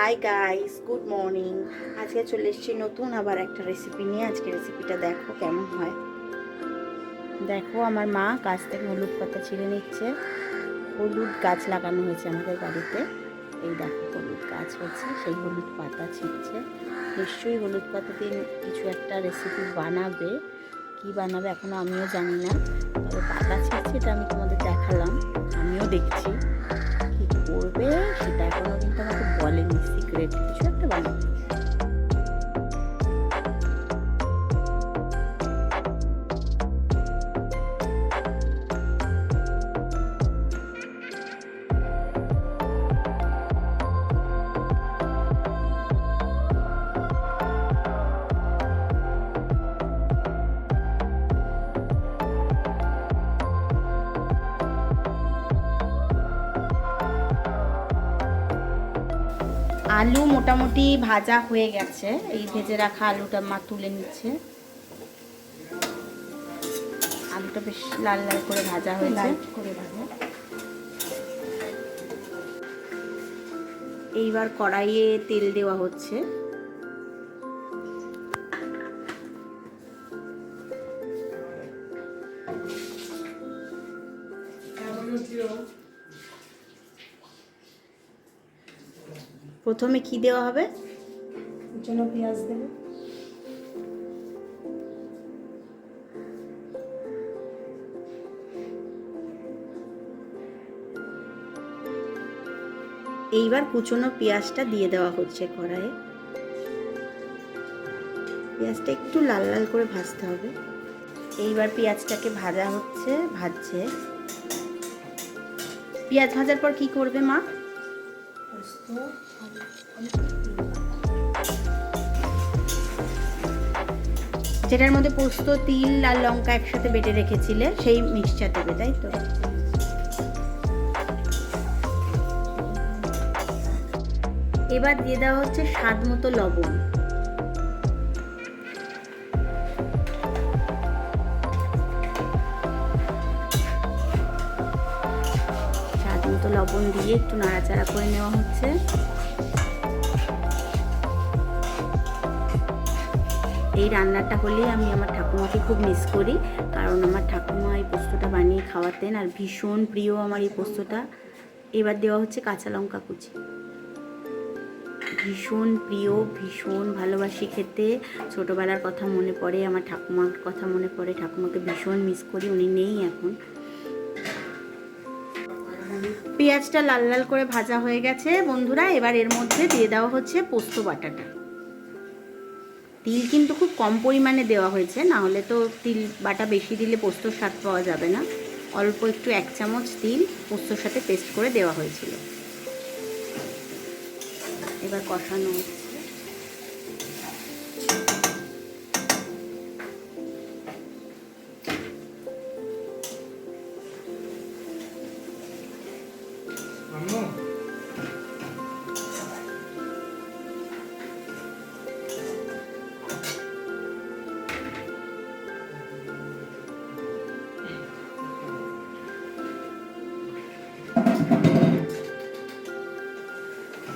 Hi guys, good morning. আজকে চলে এসেছি নতুন আবার একটা রেসিপি নিয়ে। আজকে রেসিপিটা দেখো কেমন হয়। দেখো আমার মা গাছ থেকে হলুদ পাতা ছিঁড়ে নিচ্ছে। হলুদ গাছ লাগানো হয়েছে আমাদের বাড়িতে। এই দেখো হলুদ গাছ হচ্ছে, সেই হলুদ পাতা ছিঁড়ছে। নিশ্চয়ই হলুদ পাতা দিয়ে কিছু একটা রেসিপি বানাবে। কি বানাবে এখনও আমিও জানি না, তবে পাতা ছিঁড়ছে এটা আমি তোমাদের দেখালাম, আমিও দেখছি। কি করবে সেটা এখনো কিন্তু আমাকে বলেনি, সিক্রেট কিছু একটা বানাবে। আলু মোটামুটি ভাজা হয়ে গেছে। এই ভেজে রাখা আলুটা মা তুলে নিচ্ছে। আলুটা বেশ লাল লাল করে ভাজা হয়েছে। এইবার কড়াইয়ে তেল দেওয়া হচ্ছে। প্রথমে কি দেওয়া হবে? কুচনো পেঁয়াজ দেবে। এইবার কুচনো পেঁয়াজটা দিয়ে দেওয়া হচ্ছে কড়াইয়ে। পেঁয়াজটা একটু লাল লাল করে ভাজতে হবে। এইবার পেঁয়াজটাকে ভাজছে। পেঁয়াজ ভাজার পর কি করবে মা? যেটার মধ্যে পোস্ত, তিল আর লঙ্কা একসাথে বেটে রেখেছিলে সেই মিক্সচার দেবে, তাই তো? এবার দিয়ে দেওয়া হচ্ছে স্বাদ মতো লবণ। স্বাদ মতো লবণ দিয়ে একটু নাড়াচাড়া করে নেওয়া হচ্ছে। এই রান্নাটা হলেই আমি আমার ঠাকুমাকে খুব মিস করি, কারণ আমার ঠাকুমা এই পোস্তটা বানিয়ে খাওয়াতেন আর ভীষণ প্রিয় আমার এই পোস্তটা। এবার দেওয়া হচ্ছে কাঁচা লঙ্কা কুচি। ভীষণ প্রিয়, ভীষণ ভালোবাসি খেতে। ছোটোবেলার কথা মনে পড়ে, আমার ঠাকুমার কথা মনে পড়ে। ঠাকুমাকে ভীষণ মিস করি, উনি নেই এখন। পেঁয়াজটা লাল লাল করে ভাজা হয়ে গেছে বন্ধুরা। এবার এর মধ্যে দিয়ে দেওয়া হচ্ছে পোস্ত বাটাটা। তিল কিন্তু খুব কম পরিমাণে দেওয়া হয়েছে, না হলে তো তিল বাটা বেশি দিলে পোস্তর স্বাদ পাওয়া যাবে না। অল্প একটু 1 চামচ তিল পোস্তর সাথে পেস্ট করে দেওয়া হয়েছিল। এবার কষানো হচ্ছে।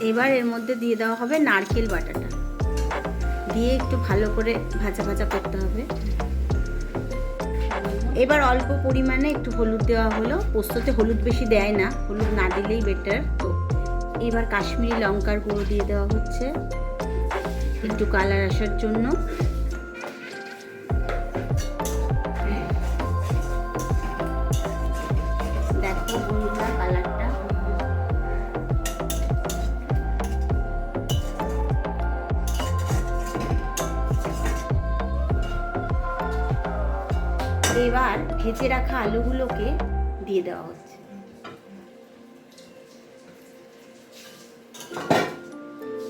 এবার এর মধ্যে দিয়ে দেওয়া হবে নারকেল বাটাটা, দিয়ে একটু ভালো করে ভাজা ভাজা করতে হবে। এবার অল্প পরিমাণে একটু হলুদ দেওয়া হলো। পোস্ততে হলুদ বেশি দেয় না, হলুদ না দিলেই বেটার। তো এবার কাশ্মীরি লঙ্কার গুঁড়ো দিয়ে দেওয়া হচ্ছে একটু কালার আসার জন্য। দেখো বন্ধুরা কালারটা। এবার ভেজে রাখা আলুগুলোকে দিয়ে দেওয়া হচ্ছে।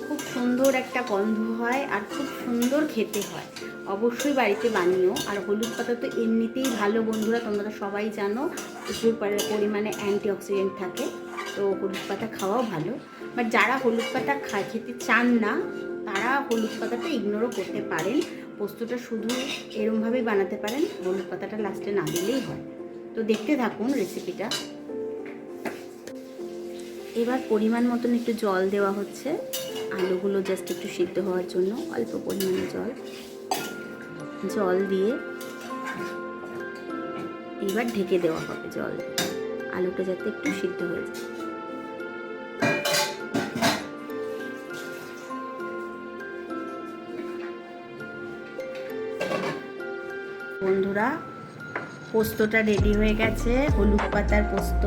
খুব সুন্দর একটা গন্ধ হয় আর খুব সুন্দর খেতে হয়। অবশ্যই বাড়িতে বানিও। আর হলুদ পাতা তো এমনিতেই ভালো বন্ধুরা, তোমরা তো সবাই জানো প্রচুর পরিমাণে অ্যান্টিঅক্সিডেন্ট থাকে, তো হলুদ পাতা খাওয়াও ভালো। বাট যারা হলুদ পাতা খেতে চান না তারা হলুদ পাতাটা ইগনোরও করতে পারেন। পোস্তটা শুধু এরমভাবেই বানাতে পারেন, হলুদ পাতাটা লাস্টে না দিলেই হয়। তো দেখতে থাকুন রেসিপিটা। এবার পরিমাণ মতন একটু জল দেওয়া হচ্ছে আলুগুলো জাস্ট একটু সিদ্ধ হওয়ার জন্য অল্প পরিমাণে জল দিয়ে এবার ঢেকে দেওয়া হবে। জল দিয়ে আলুটা যাতে একটু সিদ্ধ হয়ে যায়। বন্ধুরা, পোস্তটা রেডি হয়ে গেছে, হলুদ পাতার পোস্ত।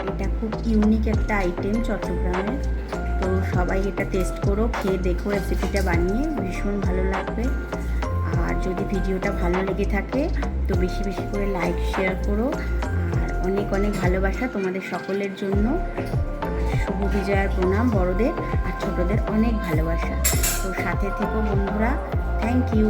এটা খুব ইউনিক একটা আইটেম চট্টগ্রামের। তো সবাই এটা টেস্ট করো, খেয়ে দেখো রেসিপিটা বানিয়ে, ভীষণ ভালো লাগবে। আর যদি ভিডিওটা ভালো লেগে থাকে তো বেশি বেশি করে লাইক শেয়ার করো। আর অনেক অনেক ভালোবাসা তোমাদের সকলের জন্য। শুভ বিজয়ার প্রণাম বড়দের আর ছোটদের অনেক ভালোবাসা। তো সাথে থেকো বন্ধুরা। Thank you.